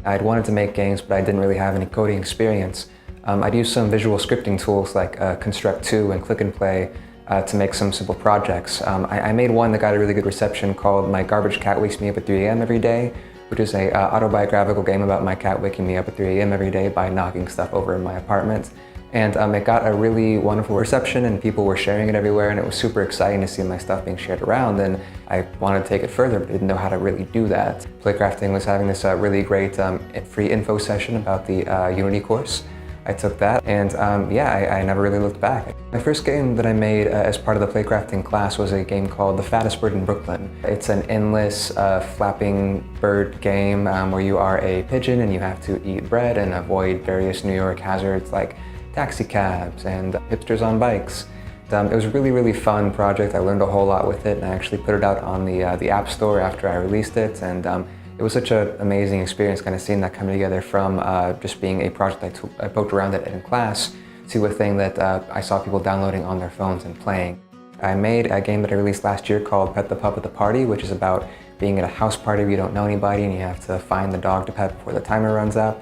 I'd wanted to make games, but I didn't really have any coding experience. I'd used some visual scripting tools like Construct2 and Click and Play to make some simple projects. I made one that got a really good reception called My Garbage Cat Wakes Me Up at 3 a.m. every day, which is a autobiographical game about my cat waking me up at 3 a.m. every day by knocking stuff over in my apartment. And it got a really wonderful reception, and people were sharing it everywhere, and it was super exciting to see my stuff being shared around, and I wanted to take it further, but didn't know how to really do that. Playcrafting was having this really great free info session about the Unity course. I took that, and yeah, I never really looked back. My first game that I made as part of the Playcrafting class was a game called the Fattest Bird in Brooklyn. It's an endless flapping bird game where you are a pigeon and you have to eat bread and avoid various New York hazards like taxi cabs and hipsters on bikes. It was a really, really fun project. I learned a whole lot with it, and I actually put it out on the App Store after I released it, and it was such an amazing experience kind of seeing that come together from just being a project I poked around at in class to a thing that I saw people downloading on their phones and playing. I made a game that I released last year called Pet the Pup at the Party, which is about being at a house party where you don't know anybody and you have to find the dog to pet before the timer runs out.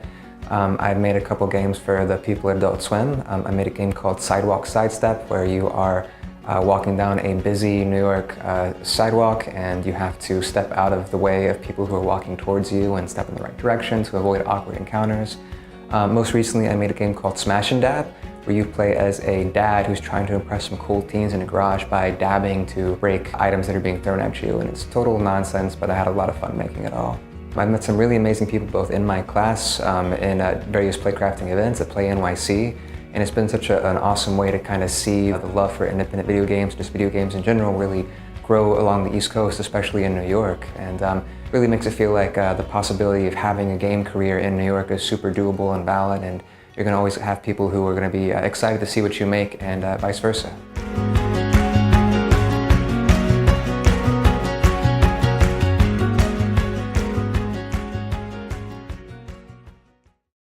I've made a couple games for the people at Adult Swim. I made a game called Sidewalk Sidestep, where you are walking down a busy New York sidewalk and you have to step out of the way of people who are walking towards you and step in the right direction to avoid awkward encounters. Most recently, I made a game called Smash and Dab, where you play as a dad who's trying to impress some cool teens in a garage by dabbing to break items that are being thrown at you. And it's total nonsense, but I had a lot of fun making it all. I've met some really amazing people both in my class, in various Playcrafting events at Play NYC, and it's been such an awesome way to kind of see the love for independent video games, just video games in general, really grow along the East Coast, especially in New York, and really makes it feel like the possibility of having a game career in New York is super doable and valid, and you're going to always have people who are going to be excited to see what you make, and vice versa.